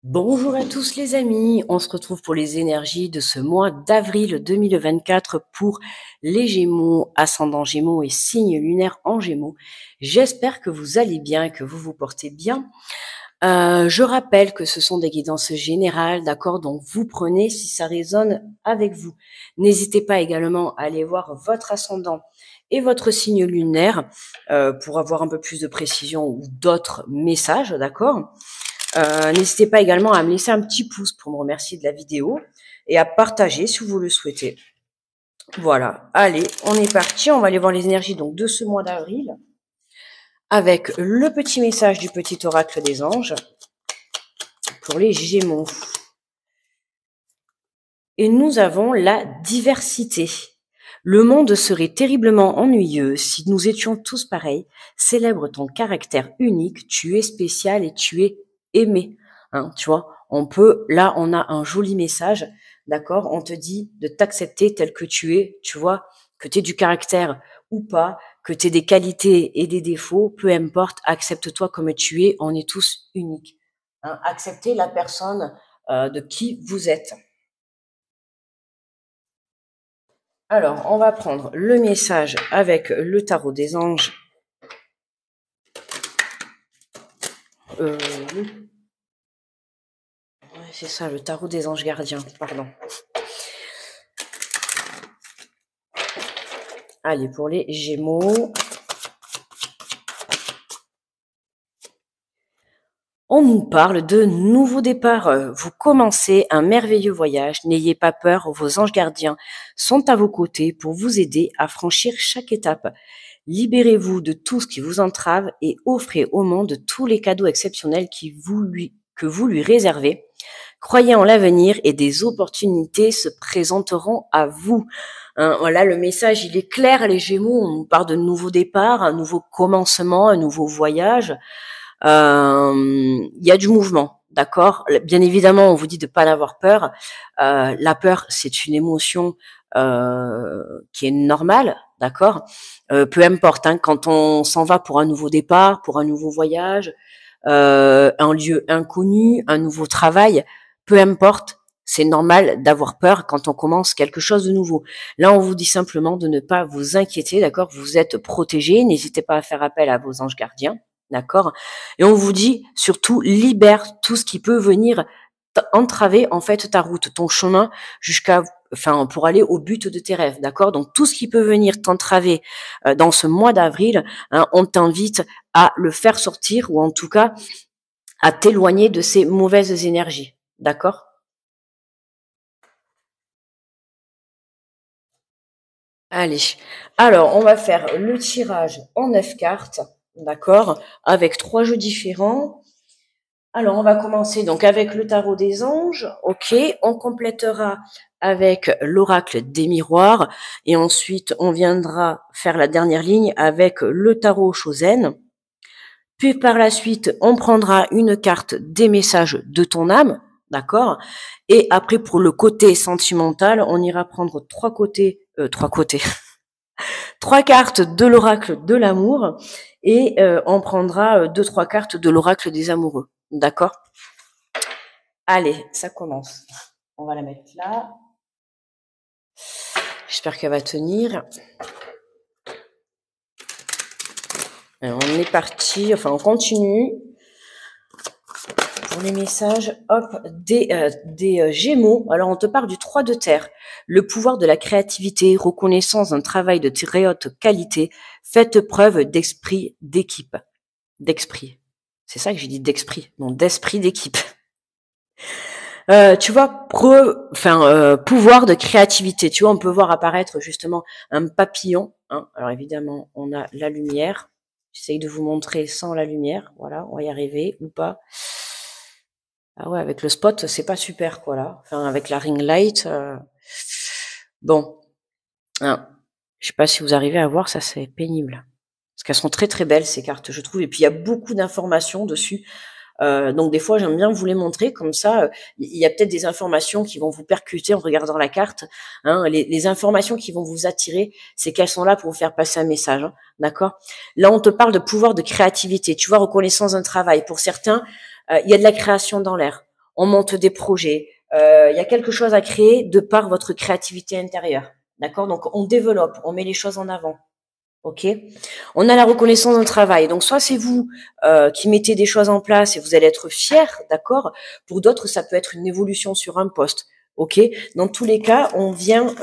Bonjour à tous les amis, on se retrouve pour les énergies de ce mois d'avril 2024 pour les Gémeaux, ascendant Gémeaux et signe lunaire en Gémeaux. J'espère que vous allez bien et que vous vous portez bien. Je rappelle que ce sont des guidances générales, d'accord, donc vous prenez si ça résonne avec vous. N'hésitez pas également à aller voir votre ascendant et votre signe lunaire pour avoir un peu plus de précision ou d'autres messages, d'accord. N'hésitez pas également à me laisser un petit pouce pour me remercier de la vidéo et à partager si vous le souhaitez. Voilà, allez, on est parti. On va aller voir les énergies donc de ce mois d'avril avec le petit message du petit oracle des anges pour les Gémeaux. Et nous avons la diversité. Le monde serait terriblement ennuyeux si nous étions tous pareils. Célèbre ton caractère unique, tu es spécial et tu es aimé. Hein, tu vois, là, on a un joli message, d'accord. On te dit de t'accepter tel que tu es, tu vois, que tu aies du caractère ou pas, que tu aies des qualités et des défauts, peu importe, accepte-toi comme tu es, on est tous uniques. Hein, acceptez la personne de qui vous êtes. Alors, on va prendre le message avec le tarot des anges. Ouais, c'est ça, le tarot des anges gardiens, pardon. Allez, pour les Gémeaux. On nous parle de nouveaux départs. Vous commencez un merveilleux voyage. N'ayez pas peur, vos anges gardiens sont à vos côtés pour vous aider à franchir chaque étape. Libérez-vous de tout ce qui vous entrave et offrez au monde tous les cadeaux exceptionnels que vous lui réservez. Croyez en l'avenir et des opportunités se présenteront à vous. Hein, voilà, le message, il est clair, les Gémeaux. On nous parle de nouveaux départs, un nouveau commencement, un nouveau voyage. Il y a du mouvement, d'accord. Bien évidemment, on vous dit de pas avoir peur. La peur, c'est une émotion qui est normale, d'accord. Peu importe, hein, quand on s'en va pour un nouveau départ, pour un nouveau voyage, un lieu inconnu, un nouveau travail, peu importe, c'est normal d'avoir peur quand on commence quelque chose de nouveau. Là, on vous dit simplement de ne pas vous inquiéter, d'accord. Vous êtes protégés, n'hésitez pas à faire appel à vos anges gardiens. D'accord. Et on vous dit surtout libère tout ce qui peut venir entraver en fait ta route, ton chemin pour aller au but de tes rêves. D'accord. Donc tout ce qui peut venir t'entraver dans ce mois d'avril, hein, on t'invite à le faire sortir ou en tout cas à t'éloigner de ces mauvaises énergies. D'accord. Allez. Alors, on va faire le tirage en 9 cartes. D'accord. Avec 3 jeux différents. Alors, on va commencer donc avec le tarot des anges. Ok, on complétera avec l'oracle des miroirs et ensuite on viendra faire la dernière ligne avec le tarot Chosen. Puis par la suite, on prendra une carte des messages de ton âme, d'accord. Et après pour le côté sentimental, on ira prendre trois cartes de l'oracle de l'amour et on prendra 2-3 cartes de l'oracle des amoureux, d'accord. Allez, ça commence. On va la mettre là. J'espère qu'elle va tenir. Alors, on est parti, enfin on continue. Pour les messages, hop, des Gémeaux. Alors on te parle du 3 de terre. Le pouvoir de la créativité, reconnaissance d'un travail de très haute qualité. Faites preuve d'esprit d'équipe. D'esprit. C'est ça que j'ai dit d'esprit. Non, d'esprit d'équipe. Tu vois, pouvoir de créativité. Tu vois, on peut voir apparaître justement un papillon. Hein. Alors évidemment, on a la lumière. J'essaye de vous montrer sans la lumière. Voilà, on va y arriver ou pas. Ah ouais, avec le spot, c'est pas super, quoi, là. Enfin, avec la ring light. Bon, hein. Je sais pas si vous arrivez à voir, ça c'est pénible. Parce qu'elles sont très très belles ces cartes, je trouve. Et puis il y a beaucoup d'informations dessus. Donc des fois, j'aime bien vous les montrer comme ça. Il y a peut-être des informations qui vont vous percuter en regardant la carte. Hein. Les informations qui vont vous attirer, c'est qu'elles sont là pour vous faire passer un message. Hein, d'accord. Là, on te parle de pouvoir de créativité. Tu vois, reconnaissance d'un travail. Pour certains, il y a de la création dans l'air. on monte des projets. Il y a quelque chose à créer de par votre créativité intérieure. D'accord? Donc, on développe, on met les choses en avant. Ok? On a la reconnaissance d'un travail. Donc, soit c'est vous qui mettez des choses en place et vous allez être fier, d'accord? Pour d'autres, ça peut être une évolution sur un poste. Ok? Dans tous les cas, on vient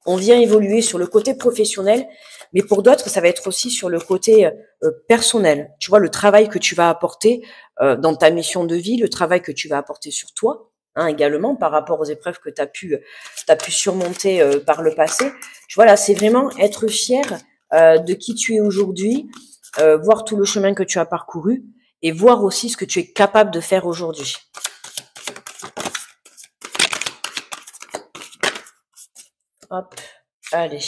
évoluer sur le côté professionnel, mais pour d'autres, ça va être aussi sur le côté personnel. Tu vois, le travail que tu vas apporter dans ta mission de vie, le travail que tu vas apporter sur toi, hein, également par rapport aux épreuves que tu as pu surmonter par le passé. Tu vois, là, c'est vraiment être fier de qui tu es aujourd'hui, voir tout le chemin que tu as parcouru et voir aussi ce que tu es capable de faire aujourd'hui. Hop, allez.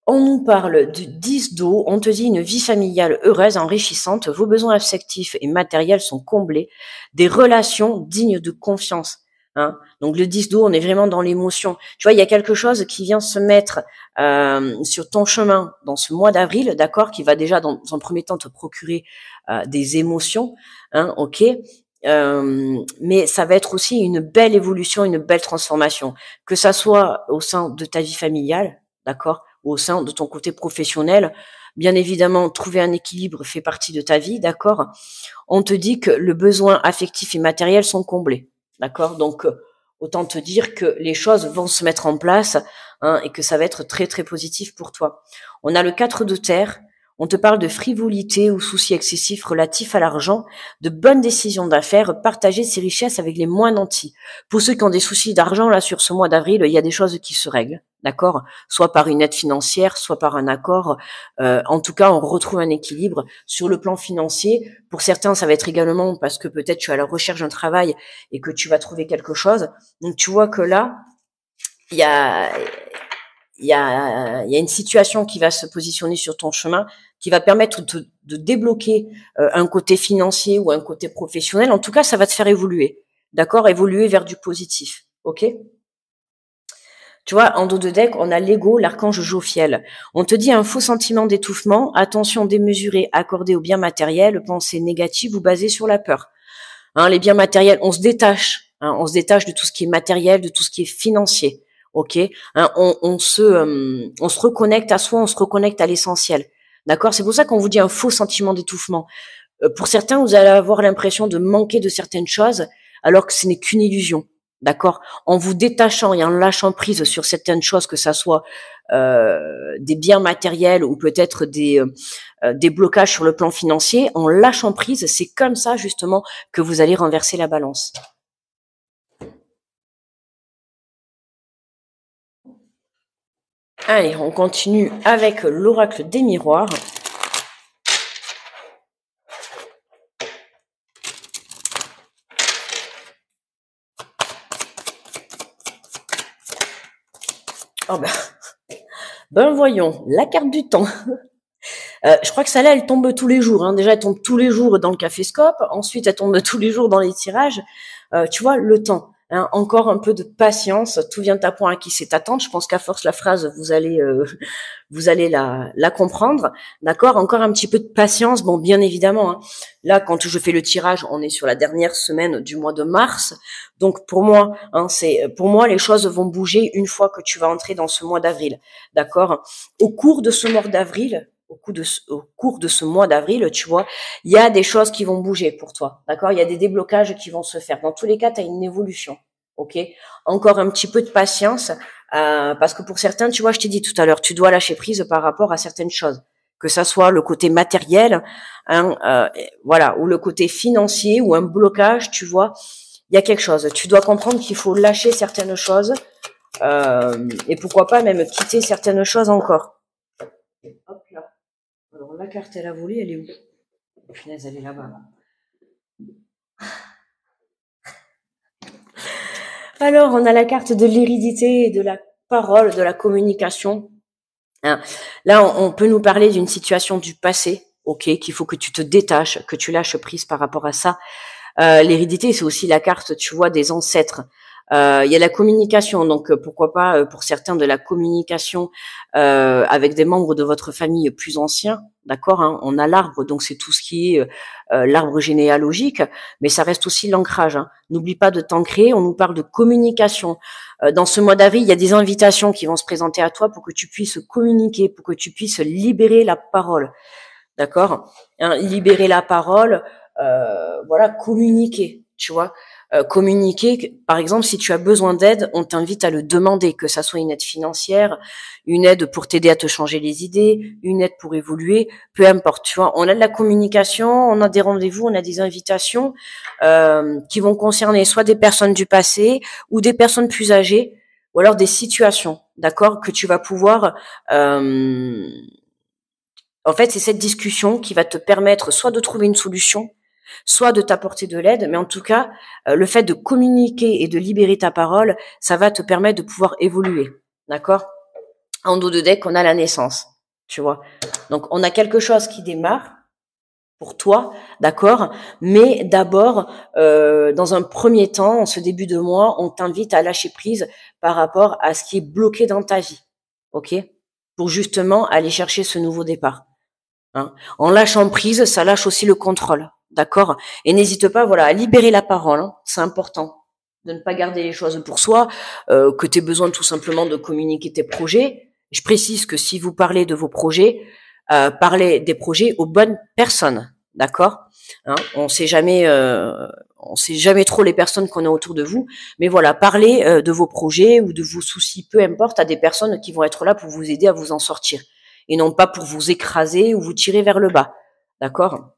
On nous parle de 10 d'eau, on te dit une vie familiale heureuse, enrichissante, vos besoins affectifs et matériels sont comblés, des relations dignes de confiance. Hein. Donc le 10 d'eau, on est vraiment dans l'émotion. Tu vois, il y a quelque chose qui vient se mettre sur ton chemin dans ce mois d'avril, d'accord, qui va déjà dans un premier temps te procurer des émotions, hein, ok. Mais ça va être aussi une belle évolution, une belle transformation, que ça soit au sein de ta vie familiale, d'accord, au sein de ton côté professionnel. Bien évidemment, trouver un équilibre fait partie de ta vie, d'accord. On te dit que le besoin affectif et matériel sont comblés, d'accord. Donc, autant te dire que les choses vont se mettre en place, hein, et que ça va être très très positif pour toi. On a le 4 de terre. On te parle de frivolité ou soucis excessifs relatifs à l'argent, de bonnes décisions d'affaires, partager ses richesses avec les moins nantis. Pour ceux qui ont des soucis d'argent, là, sur ce mois d'avril, il y a des choses qui se règlent, d'accord? Soit par une aide financière, soit par un accord. En tout cas, on retrouve un équilibre sur le plan financier. Pour certains, ça va être également parce que peut-être tu es à la recherche d'un travail et que tu vas trouver quelque chose. Donc, tu vois que là, il y a une situation qui va se positionner sur ton chemin, qui va permettre de débloquer un côté financier ou un côté professionnel. En tout cas, ça va te faire évoluer, d'accord? Évoluer vers du positif, ok? Tu vois, en dos de deck, on a l'ego, l'archange Jophiel. On te dit un faux sentiment d'étouffement, attention démesurée accordée aux biens matériels, pensée négative ou basée sur la peur. Hein, les biens matériels, on se détache. Hein, on se détache de tout ce qui est matériel, de tout ce qui est financier. Ok, hein, on se reconnecte à soi, on se reconnecte à l'essentiel. D'accord. C'est pour ça qu'on vous dit un faux sentiment d'étouffement. Pour certains, vous allez avoir l'impression de manquer de certaines choses, alors que ce n'est qu'une illusion. D'accord. En vous détachant et en lâchant prise sur certaines choses, que ça soit des biens matériels ou peut-être des blocages sur le plan financier, en lâchant prise, c'est comme ça justement que vous allez renverser la balance. Allez, on continue avec l'oracle des miroirs. Oh ben voyons, la carte du temps. Je crois que celle-là, elle tombe tous les jours. Hein. Déjà, elle tombe tous les jours dans le caféscope. Ensuite, elle tombe tous les jours dans les tirages. Tu vois, le temps. Hein, encore un peu de patience. Tout vient à point à qui c'est attendre. Je pense qu'à force la phrase, vous allez la comprendre. D'accord. Encore un petit peu de patience. Bon, bien évidemment. Hein, là, quand je fais le tirage, on est sur la dernière semaine du mois de mars. Donc pour moi, hein, pour moi, les choses vont bouger une fois que tu vas entrer dans ce mois d'avril. D'accord. Au cours de ce mois d'avril. Au cours de ce mois d'avril, tu vois, il y a des choses qui vont bouger pour toi, d'accord? Il y a des déblocages qui vont se faire. Dans tous les cas, tu as une évolution, ok? Encore un petit peu de patience, parce que pour certains, tu vois, je t'ai dit tout à l'heure, tu dois lâcher prise par rapport à certaines choses, que ça soit le côté matériel, hein, voilà, ou le côté financier, ou un blocage, tu vois, il y a quelque chose. Tu dois comprendre qu'il faut lâcher certaines choses, et pourquoi pas même quitter certaines choses encore. Hop là. Alors la carte, elle a volé, elle est où? Punaise, elle est là-bas. Alors, on a la carte de l'hérédité, de la parole, de la communication. Hein. Là, on peut nous parler d'une situation du passé, ok, qu'il faut que tu te détaches, que tu lâches prise par rapport à ça. L'hérédité, c'est aussi la carte, tu vois, des ancêtres. Il y a la communication, donc pourquoi pas pour certains de la communication avec des membres de votre famille plus anciens, d'accord, hein. On a l'arbre, donc c'est tout ce qui est l'arbre généalogique, mais ça reste aussi l'ancrage, hein. N'oublie pas de t'ancrer, on nous parle de communication. Dans ce mois d'avril, il y a des invitations qui vont se présenter à toi pour que tu puisses communiquer, pour que tu puisses libérer la parole, d'accord, hein, libérer la parole, voilà, communiquer, tu vois. Communiquer, par exemple, si tu as besoin d'aide, on t'invite à le demander, que ça soit une aide financière, une aide pour t'aider à te changer les idées, une aide pour évoluer, peu importe, tu vois. On a de la communication, on a des rendez-vous, on a des invitations qui vont concerner soit des personnes du passé ou des personnes plus âgées, ou alors des situations, d'accord, que tu vas pouvoir en fait, c'est cette discussion qui va te permettre soit de trouver une solution, soit de t'apporter de l'aide, mais en tout cas, le fait de communiquer et de libérer ta parole, ça va te permettre de pouvoir évoluer, d'accord? En dos de deck, on a la naissance, tu vois. Donc, on a quelque chose qui démarre pour toi, d'accord? Mais d'abord, dans un premier temps, en ce début de mois, on t'invite à lâcher prise par rapport à ce qui est bloqué dans ta vie, ok? Pour justement aller chercher ce nouveau départ. Hein. En lâchant prise, ça lâche aussi le contrôle, d'accord? Et n'hésite pas, voilà, à libérer la parole, hein, c'est important de ne pas garder les choses pour soi, que tu aies besoin tout simplement de communiquer tes projets. Je précise que si vous parlez de vos projets, parlez des projets aux bonnes personnes, d'accord? Hein, on sait jamais trop les personnes qu'on a autour de vous, mais voilà, parlez de vos projets ou de vos soucis, peu importe, à des personnes qui vont être là pour vous aider à vous en sortir et non pas pour vous écraser ou vous tirer vers le bas. D'accord?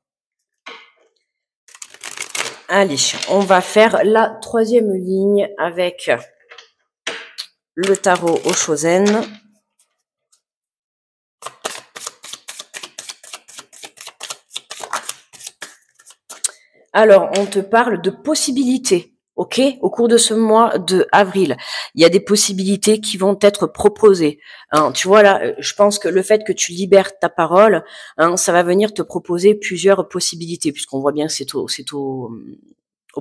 Allez, on va faire la troisième ligne avec le tarot Oshozen. Alors, on te parle de possibilités. Ok, au cours de ce mois de avril, il y a des possibilités qui vont être proposées. Hein, tu vois là, je pense que le fait que tu libères ta parole, hein, ça va venir te proposer plusieurs possibilités, puisqu'on voit bien que c'est au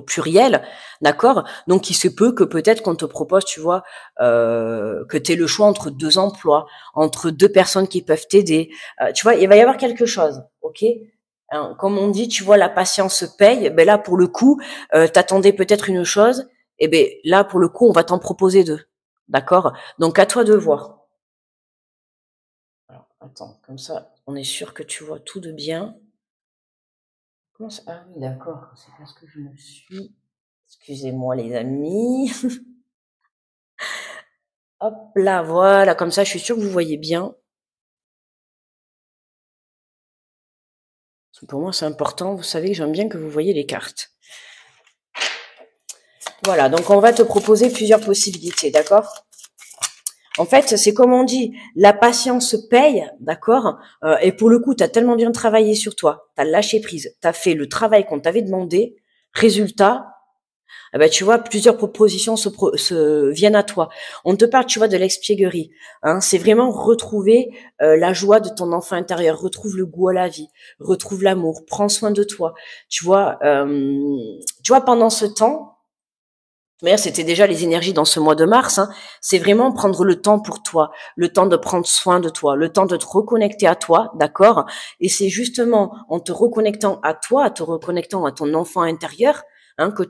pluriel, d'accord. Donc il se peut que peut-être qu'on te propose, tu vois, que tu aies le choix entre deux emplois, entre deux personnes qui peuvent t'aider. Tu vois, il va y avoir quelque chose, ok. Hein, comme on dit, tu vois, la patience paye. Ben là, pour le coup, t'attendais peut-être une chose, et ben là, pour le coup, on va t'en proposer deux, d'accord. Donc à toi de voir. Alors, attends, comme ça, on est sûr que tu vois tout de bien. Comment ça... Ah oui, d'accord, c'est parce que je me suis... Excusez-moi les amis. Hop là, voilà, comme ça, je suis sûre que vous voyez bien. Pour moi, c'est important. Vous savez que j'aime bien que vous voyez les cartes. Voilà, donc on va te proposer plusieurs possibilités, d'accord? En fait, c'est comme on dit, la patience paye, d'accord? Et pour le coup, tu as tellement bien travaillé sur toi, tu as lâché prise, tu as fait le travail qu'on t'avait demandé. Résultat, eh ben, tu vois, plusieurs propositions se viennent à toi. On te parle, tu vois, de l'expièglerie. Hein, c'est vraiment retrouver la joie de ton enfant intérieur, retrouve le goût à la vie, retrouve l'amour, prends soin de toi. Tu vois, pendant ce temps, d'ailleurs, c'était déjà les énergies dans ce mois de mars, hein, c'est vraiment prendre le temps pour toi, le temps de prendre soin de toi, le temps de te reconnecter à toi, d'accord? Et c'est justement en te reconnectant à toi, en te reconnectant à ton enfant intérieur, hein, que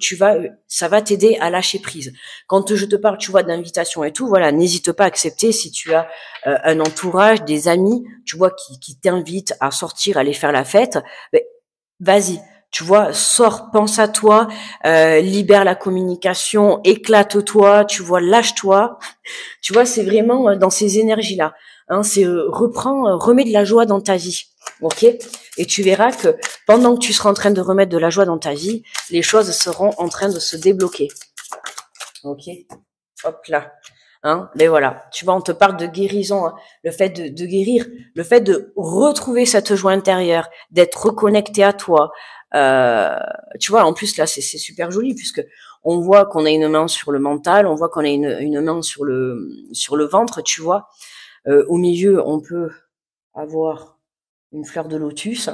ça va t'aider à lâcher prise. Quand je te parle, tu vois, d'invitation et tout, voilà, n'hésite pas à accepter si tu as un entourage, des amis, tu vois, qui t'invitent à sortir, à aller faire la fête, ben, vas-y, tu vois, sors, pense à toi, libère la communication, éclate-toi, tu vois, lâche-toi. Tu vois, c'est vraiment dans ces énergies-là. Hein, c'est remets de la joie dans ta vie, ok. Et tu verras que pendant que tu seras en train de remettre de la joie dans ta vie, les choses seront en train de se débloquer, ok. Hop là. Hein, mais voilà, tu vois, on te parle de guérison, hein. Le fait de guérir, le fait de retrouver cette joie intérieure, d'être reconnecté à toi. Euh, Tu vois, en plus là, c'est super joli puisque on voit qu'on a une main sur le mental, on voit qu'on a une main sur le ventre, tu vois. Au milieu, on peut avoir une fleur de lotus.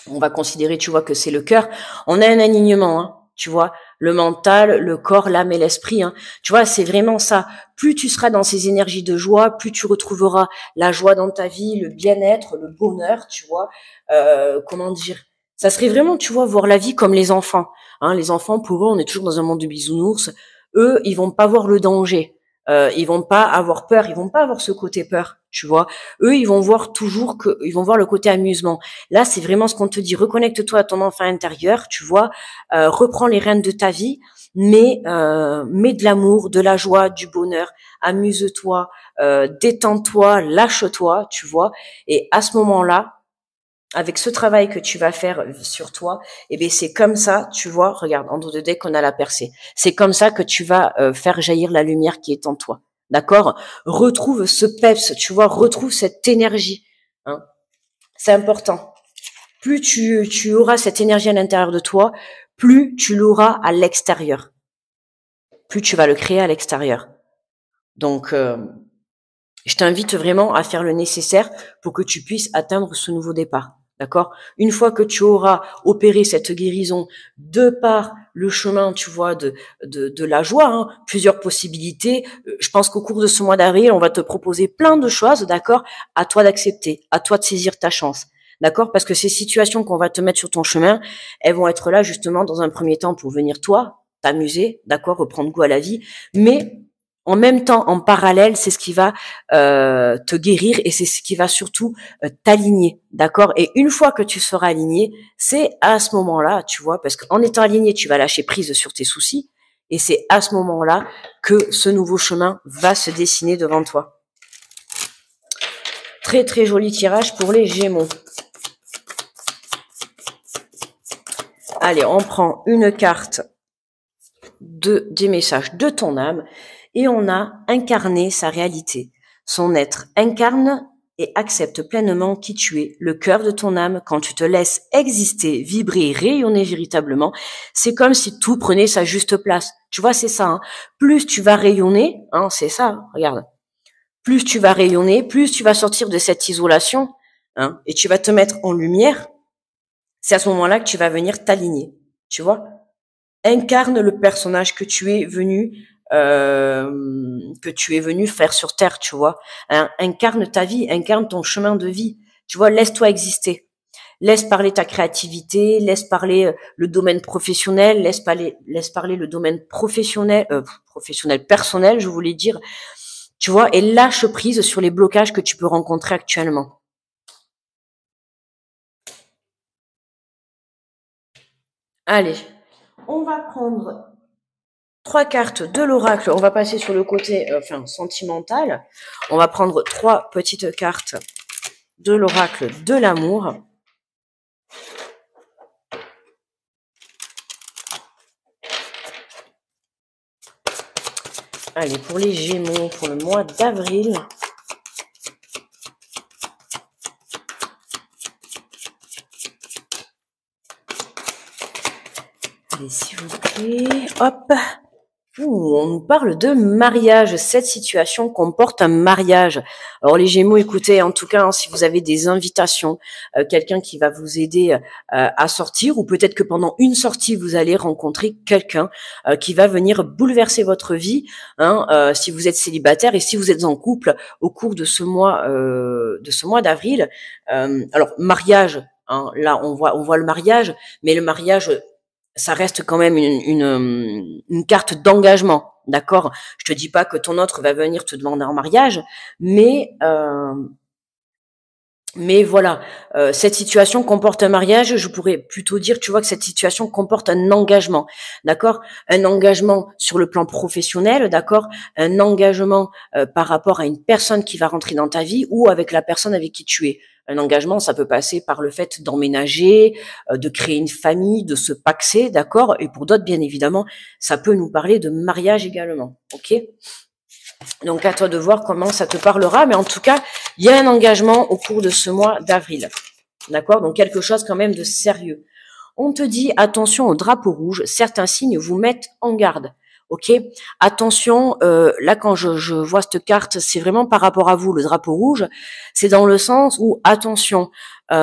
On va considérer, tu vois, que c'est le cœur. On a un alignement, hein. tu vois, le mental, le corps, l'âme et l'esprit, hein. Tu vois, c'est vraiment ça. Plus tu seras dans ces énergies de joie, plus tu retrouveras la joie dans ta vie, le bien-être, le bonheur, tu vois. Comment dire? Ça serait vraiment, tu vois, voir la vie comme les enfants. Hein, les enfants, pour eux, on est toujours dans un monde de bisounours. Eux, ils vont pas voir le danger. Ils vont pas avoir peur. Ils vont pas avoir ce côté peur, tu vois. Eux, ils vont voir toujours ils vont voir le côté amusement. Là, c'est vraiment ce qu'on te dit. Reconnecte-toi à ton enfant intérieur, tu vois. Reprends les rênes de ta vie, mais mets de l'amour, de la joie, du bonheur. Amuse-toi, détends-toi, lâche-toi, tu vois. Et à ce moment-là, avec ce travail que tu vas faire sur toi, eh bien c'est comme ça, tu vois, regarde, en dos de deck, on a la percée. C'est comme ça que tu vas faire jaillir la lumière qui est en toi. D'accord? Retrouve ce peps, tu vois, retrouve cette énergie. Hein. C'est important. Plus tu auras cette énergie à l'intérieur de toi, plus tu l'auras à l'extérieur. Plus tu vas le créer à l'extérieur. Donc, je t'invite vraiment à faire le nécessaire pour que tu puisses atteindre ce nouveau départ. D'accord? Une fois que tu auras opéré cette guérison de par le chemin, tu vois, de la joie, hein, plusieurs possibilités. Je pense qu'au cours de ce mois d'avril, on va te proposer plein de choses, d'accord? À toi d'accepter, à toi de saisir ta chance. D'accord? Parce que ces situations qu'on va te mettre sur ton chemin, elles vont être là justement dans un premier temps pour venir toi, t'amuser, d'accord? Reprendre goût à la vie. Mais en même temps, en parallèle, c'est ce qui va te guérir et c'est ce qui va surtout t'aligner, d'accord? Et une fois que tu seras aligné, c'est à ce moment-là, tu vois, parce qu'en étant aligné, tu vas lâcher prise sur tes soucis et c'est à ce moment-là que ce nouveau chemin va se dessiner devant toi. Très très joli tirage pour les Gémeaux. Allez, on prend une carte des messages de ton âme et on a incarné sa réalité. Son être incarne et accepte pleinement qui tu es, le cœur de ton âme, quand tu te laisses exister, vibrer, rayonner véritablement, c'est comme si tout prenait sa juste place. Tu vois, c'est ça. Hein. Plus tu vas rayonner, hein, c'est ça, hein, regarde. Plus tu vas rayonner, plus tu vas sortir de cette isolation, hein, et tu vas te mettre en lumière. C'est à ce moment-là que tu vas venir t'aligner. Tu vois? Incarne le personnage que tu es venu faire sur Terre, tu vois. Incarne ta vie, incarne ton chemin de vie. Tu vois, laisse-toi exister. Laisse parler ta créativité, laisse parler le domaine professionnel, laisse parler le domaine professionnel personnel, je voulais dire. Tu vois, et lâche prise sur les blocages que tu peux rencontrer actuellement. Allez, on va prendre 3 cartes de l'oracle. On va passer sur le côté sentimental. On va prendre 3 petites cartes de l'oracle de l'amour. Allez, pour les Gémeaux, pour le mois d'avril. Allez, s'il vous plaît. Hop. On nous parle de mariage. Cette situation comporte un mariage. Alors les Gémeaux, écoutez, en tout cas, hein, si vous avez des invitations, quelqu'un qui va vous aider à sortir, ou peut-être que pendant une sortie, vous allez rencontrer quelqu'un qui va venir bouleverser votre vie. Hein, si vous êtes célibataire et si vous êtes en couple au cours de ce mois d'avril. Alors mariage. Hein, là, on voit le mariage, mais le mariage ça reste quand même une carte d'engagement, d'accord? Je te dis pas que ton autre va venir te demander en mariage, mais voilà, cette situation comporte un mariage, je pourrais plutôt dire, tu vois, que cette situation comporte un engagement, d'accord? Un engagement sur le plan professionnel, d'accord? Un engagement par rapport à une personne qui va rentrer dans ta vie ou avec la personne avec qui tu es. Un engagement, ça peut passer par le fait d'emménager, de créer une famille, de se paxer, d'accord? Et pour d'autres, bien évidemment, ça peut nous parler de mariage également, ok? Donc, à toi de voir comment ça te parlera. Mais en tout cas, il y a un engagement au cours de ce mois d'avril. D'accord? Donc, quelque chose quand même de sérieux. On te dit, attention au drapeau rouge. Certains signes vous mettent en garde. Ok? Attention, là, quand je vois cette carte, c'est vraiment par rapport à vous, le drapeau rouge. C'est dans le sens où, attention, tu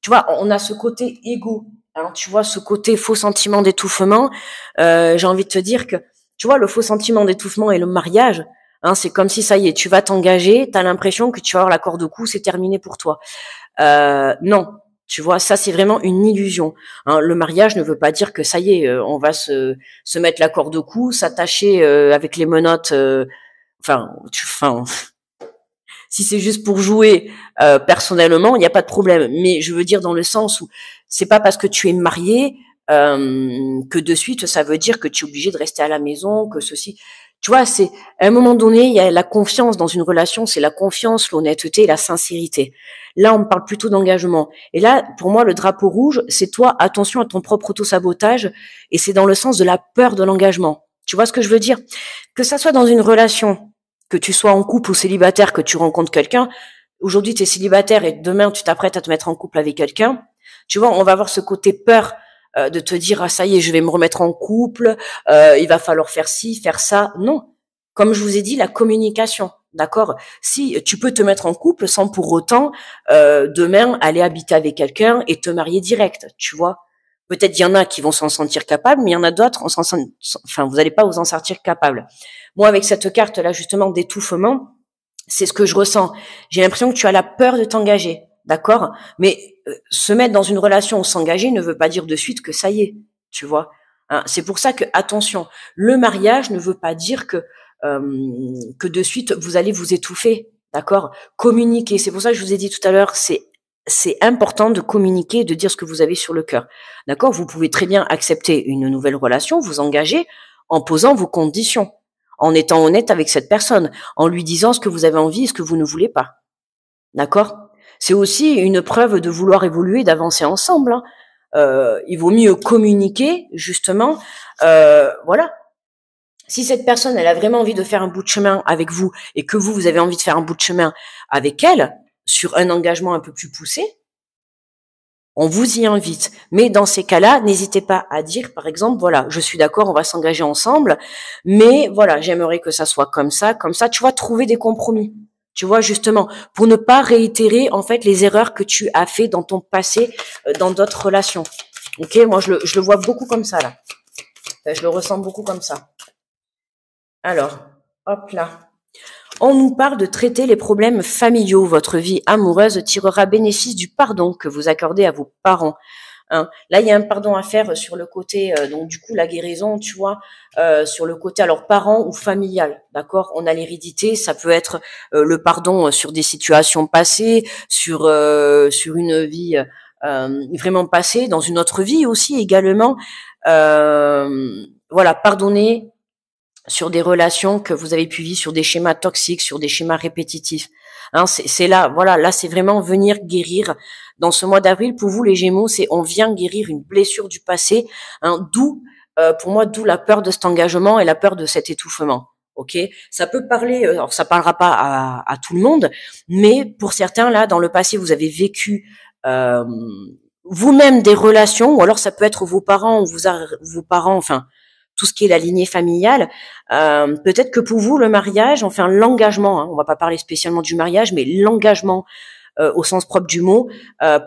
vois, on a ce côté égo. hein, tu vois, ce côté faux sentiment d'étouffement, j'ai envie de te dire que, tu vois, le faux sentiment d'étouffement et le mariage, hein, c'est comme si ça y est, tu vas t'engager, tu as l'impression que tu vas avoir l'accord de cou, c'est terminé pour toi. Non, tu vois, ça c'est vraiment une illusion. Hein. Le mariage ne veut pas dire que ça y est, on va se mettre l'accord de cou, s'attacher avec les menottes. Enfin, si c'est juste pour jouer, personnellement, il n'y a pas de problème. Mais je veux dire dans le sens où c'est pas parce que tu es marié que de suite ça veut dire que tu es obligé de rester à la maison, que ceci. Tu vois, c'est à un moment donné, il y a la confiance dans une relation, c'est la confiance, l'honnêteté et la sincérité. Là, on me parle plutôt d'engagement. Et là, pour moi, le drapeau rouge, c'est toi, attention à ton propre auto-sabotage, et c'est dans le sens de la peur de l'engagement. Tu vois ce que je veux dire? Que ça soit dans une relation, que tu sois en couple ou célibataire, que tu rencontres quelqu'un, aujourd'hui tu es célibataire et demain tu t'apprêtes à te mettre en couple avec quelqu'un, tu vois, on va avoir ce côté peur de te dire ah ça y est, je vais me remettre en couple, il va falloir faire ci, faire ça. Non, comme je vous ai dit, la communication, d'accord. Si tu peux te mettre en couple sans pour autant demain aller habiter avec quelqu'un et te marier direct, tu vois. Peut-être il y en a qui vont s'en sentir capables, mais il y en a d'autres, enfin vous n'allez pas vous en sortir capable. Moi, avec cette carte là justement d'étouffement, c'est ce que je ressens. J'ai l'impression que tu as la peur de t'engager, d'accord? Mais se mettre dans une relation ou s'engager ne veut pas dire de suite que ça y est, tu vois. Hein, c'est pour ça que attention, le mariage ne veut pas dire que de suite vous allez vous étouffer, d'accord? Communiquer, c'est pour ça que je vous ai dit tout à l'heure, c'est important de communiquer, de dire ce que vous avez sur le cœur, d'accord? Vous pouvez très bien accepter une nouvelle relation, vous engager en posant vos conditions, en étant honnête avec cette personne, en lui disant ce que vous avez envie et ce que vous ne voulez pas. D'accord? C'est aussi une preuve de vouloir évoluer, d'avancer ensemble. Hein. Il vaut mieux communiquer, justement. Voilà. Si cette personne, elle a vraiment envie de faire un bout de chemin avec vous et que vous avez envie de faire un bout de chemin avec elle sur un engagement un peu plus poussé, on vous y invite. Mais dans ces cas-là, n'hésitez pas à dire, par exemple, voilà, je suis d'accord, on va s'engager ensemble, mais voilà, j'aimerais que ça soit comme ça, comme ça. Tu vois, trouver des compromis. Tu vois, justement, pour ne pas réitérer, en fait, les erreurs que tu as fait dans ton passé, dans d'autres relations. Ok, moi, je le vois beaucoup comme ça, là. Enfin, je le ressens beaucoup comme ça. Alors, hop là. On nous parle de traiter les problèmes familiaux. Votre vie amoureuse tirera bénéfice du pardon que vous accordez à vos parents. Hein. Là, il y a un pardon à faire sur le côté, donc du coup, la guérison, tu vois, sur le côté, alors parent ou familial, d'accord. On a l'hérédité, ça peut être le pardon sur des situations passées, sur une vie vraiment passée, dans une autre vie aussi également. Voilà, pardonner sur des relations que vous avez pu vivre, sur des schémas toxiques, sur des schémas répétitifs. Hein, c'est là, voilà, là c'est vraiment venir guérir. Dans ce mois d'avril, pour vous les Gémeaux, c'est on vient guérir une blessure du passé. Hein, d'où, pour moi, d'où la peur de cet engagement et la peur de cet étouffement. Ok, ça peut parler, alors ça parlera pas à tout le monde, mais pour certains là, dans le passé, vous avez vécu vous-même des relations, ou alors ça peut être vos parents ou vos parents, enfin tout ce qui est la lignée familiale. Peut-être que pour vous, le mariage, enfin l'engagement, hein, on va pas parler spécialement du mariage, mais l'engagement au sens propre du mot,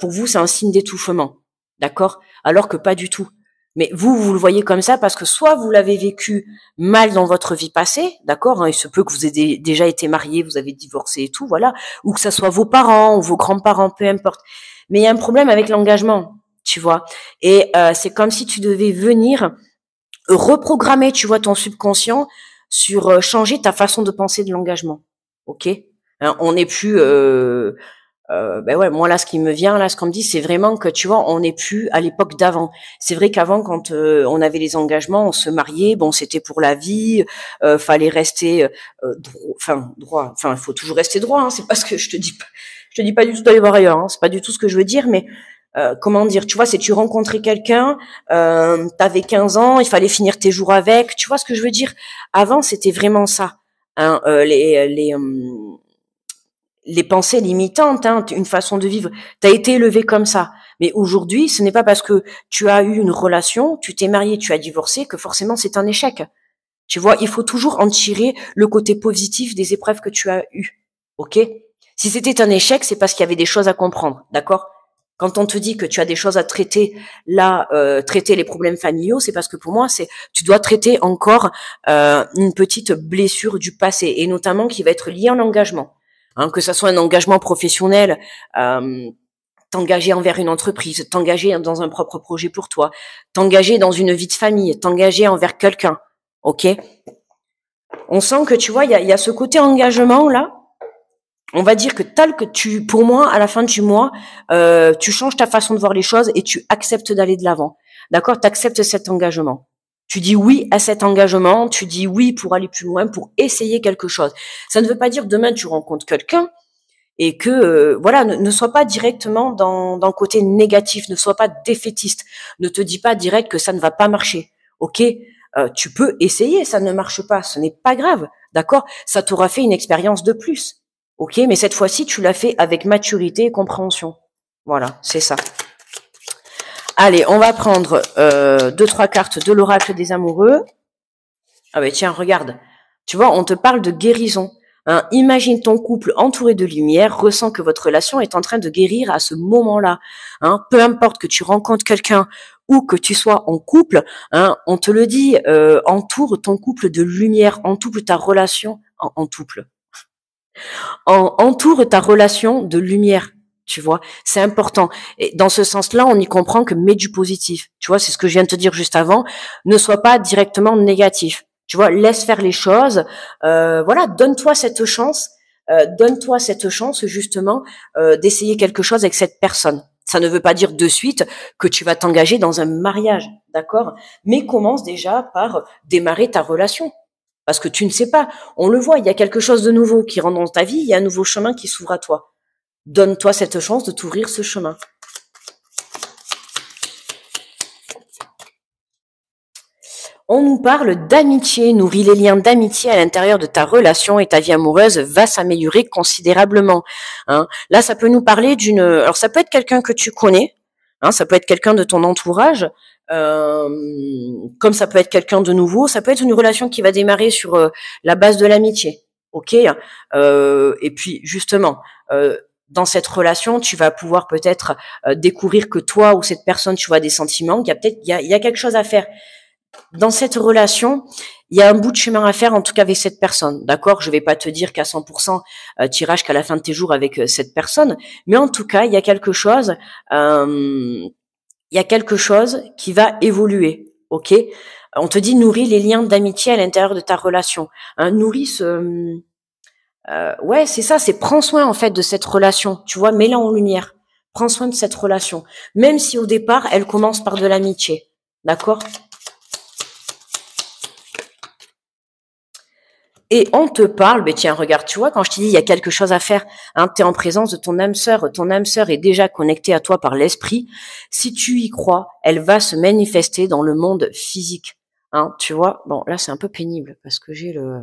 pour vous, c'est un signe d'étouffement, d'accord? Alors que pas du tout. Mais vous le voyez comme ça parce que soit vous l'avez vécu mal dans votre vie passée, d'accord, hein, il se peut que vous ayez déjà été marié, vous avez divorcé et tout, voilà, ou que ça soit vos parents ou vos grands-parents, peu importe. Mais il y a un problème avec l'engagement, tu vois. Et c'est comme si tu devais venir reprogrammer, tu vois, ton subconscient sur changer ta façon de penser de l'engagement. Ok, hein, on n'est plus. Ben ouais, moi là, ce qui me vient là, ce qu'on me dit, c'est vraiment que tu vois, on n'est plus à l'époque d'avant. C'est vrai qu'avant, quand on avait les engagements, on se mariait, bon, c'était pour la vie, fallait rester, droit. Enfin, il faut toujours rester droit. Hein, c'est pas ce que je te dis pas du tout d'aller voir ailleurs. Hein, c'est pas du tout ce que je veux dire, mais comment dire, tu vois, c'est tu rencontrais quelqu'un, t'avais 15 ans, il fallait finir tes jours avec, tu vois ce que je veux dire. Avant, c'était vraiment ça, hein, les pensées limitantes, hein, une façon de vivre. T'as été élevé comme ça, mais aujourd'hui, ce n'est pas parce que tu as eu une relation, tu t'es marié, tu as divorcé, que forcément c'est un échec. Tu vois, il faut toujours en tirer le côté positif des épreuves que tu as eues, ok. Si c'était un échec, c'est parce qu'il y avait des choses à comprendre, d'accord. Quand on te dit que tu as des choses à traiter, là, traiter les problèmes familiaux, c'est parce que pour moi, tu dois traiter encore une petite blessure du passé, et notamment qui va être liée à l'engagement. Hein, que ça soit un engagement professionnel, t'engager envers une entreprise, t'engager dans un propre projet pour toi, t'engager dans une vie de famille, t'engager envers quelqu'un. Ok? On sent que tu vois, il y a ce côté engagement là. On va dire que pour moi, à la fin du mois, tu changes ta façon de voir les choses et tu acceptes d'aller de l'avant. D'accord? Tu acceptes cet engagement. Tu dis oui à cet engagement, tu dis oui pour aller plus loin, pour essayer quelque chose. Ça ne veut pas dire demain tu rencontres quelqu'un et que voilà, ne sois pas directement dans le côté négatif, ne sois pas défaitiste. Ne te dis pas direct que ça ne va pas marcher. Ok? Tu peux essayer, ça ne marche pas, ce n'est pas grave. D'accord? Ça t'aura fait une expérience de plus. Ok, mais cette fois-ci, tu l'as fait avec maturité et compréhension. Voilà, c'est ça. Allez, on va prendre 2-3 cartes de l'oracle des amoureux. Ah ben tiens, regarde. Tu vois, on te parle de guérison. Hein, imagine ton couple entouré de lumière, ressens que votre relation est en train de guérir à ce moment-là. Hein, peu importe que tu rencontres quelqu'un ou que tu sois en couple, hein, on te le dit, entoure ton couple de lumière, entoure ta relation entoure ta relation de lumière, tu vois, c'est important. Et dans ce sens-là, on y comprend que mets du positif. Tu vois, c'est ce que je viens de te dire juste avant. Ne sois pas directement négatif. Tu vois, laisse faire les choses. Voilà, donne-toi cette chance. Donne-toi cette chance justement d'essayer quelque chose avec cette personne. Ça ne veut pas dire de suite que tu vas t'engager dans un mariage, d'accord? Mais commence déjà par démarrer ta relation. Parce que tu ne sais pas, on le voit, il y a quelque chose de nouveau qui rentre dans ta vie, il y a un nouveau chemin qui s'ouvre à toi. Donne-toi cette chance de t'ouvrir ce chemin. On nous parle d'amitié, nourris les liens d'amitié à l'intérieur de ta relation et ta vie amoureuse va s'améliorer considérablement. Hein. Là, ça peut nous parler alors ça peut être quelqu'un que tu connais, hein, ça peut être quelqu'un de ton entourage, comme ça peut être quelqu'un de nouveau, ça peut être une relation qui va démarrer sur la base de l'amitié. Ok, et puis justement, dans cette relation, tu vas pouvoir peut-être découvrir que toi ou cette personne, tu vois des sentiments, il y a quelque chose à faire. Dans cette relation, il y a un bout de chemin à faire, en tout cas avec cette personne. D'accord? Je vais pas te dire qu'à 100%, tu iras jusqu'à la fin de tes jours avec cette personne, mais en tout cas, il y a quelque chose qui va évoluer. Ok? On te dit nourris les liens d'amitié à l'intérieur de ta relation. Hein, ouais, c'est ça, c'est prends soin en fait de cette relation. Tu vois, mets-la en lumière. Prends soin de cette relation, même si au départ elle commence par de l'amitié. D'accord? Et on te parle, mais tiens, regarde, tu vois, quand je te dis il y a quelque chose à faire, hein, tu es en présence de ton âme sœur est déjà connectée à toi par l'esprit. Si tu y crois, elle va se manifester dans le monde physique. Hein, tu vois, bon, là c'est un peu pénible parce que j'ai le...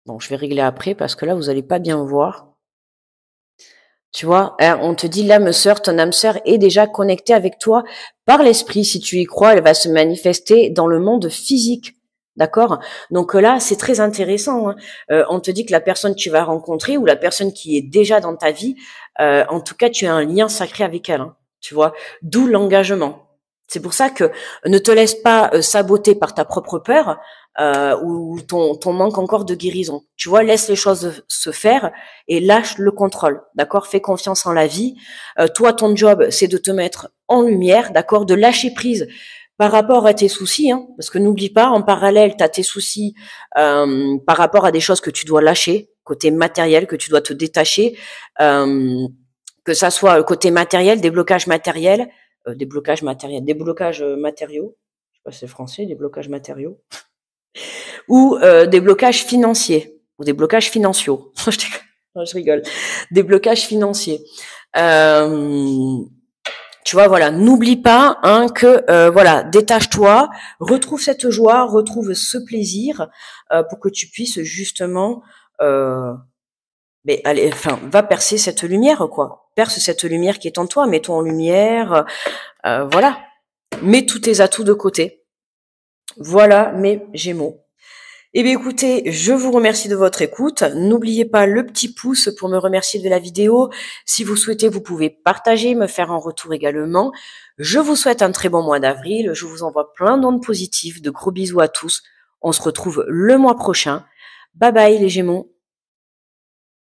Bon, je vais régler après parce que là, vous allez pas bien voir. Tu vois, hein, on te dit l'âme sœur, ton âme sœur est déjà connectée avec toi par l'esprit. Si tu y crois, elle va se manifester dans le monde physique. D'accord? Donc là, c'est très intéressant. Hein. On te dit que la personne que tu vas rencontrer ou la personne qui est déjà dans ta vie, en tout cas, tu as un lien sacré avec elle. Hein, tu vois? D'où l'engagement. C'est pour ça que ne te laisse pas saboter par ta propre peur ou ton manque encore de guérison. Tu vois, laisse les choses se faire et lâche le contrôle. D'accord? Fais confiance en la vie. Toi, ton job, c'est de te mettre en lumière, d'accord? De lâcher prise par rapport à tes soucis, hein, parce que n'oublie pas, en parallèle, tu as tes soucis par rapport à des choses que tu dois lâcher, côté matériel, que tu dois te détacher, que ça soit le côté matériel, des blocages matériaux, je sais pas si c'est français, des blocages matériaux, ou des blocages financiers, ou des blocages financiaux. Je rigole. Des blocages financiers. Tu vois, voilà, n'oublie pas hein, que voilà, détache-toi, retrouve cette joie, retrouve ce plaisir pour que tu puisses justement, mais allez, enfin, va percer cette lumière, quoi. Perce cette lumière qui est en toi, mets-toi en lumière, voilà, mets tous tes atouts de côté. Voilà mes Gémeaux. Eh bien écoutez, je vous remercie de votre écoute. N'oubliez pas le petit pouce pour me remercier de la vidéo. Si vous souhaitez, vous pouvez partager, me faire un retour également. Je vous souhaite un très bon mois d'avril. Je vous envoie plein d'ondes positives. De gros bisous à tous. On se retrouve le mois prochain. Bye bye les Gémeaux.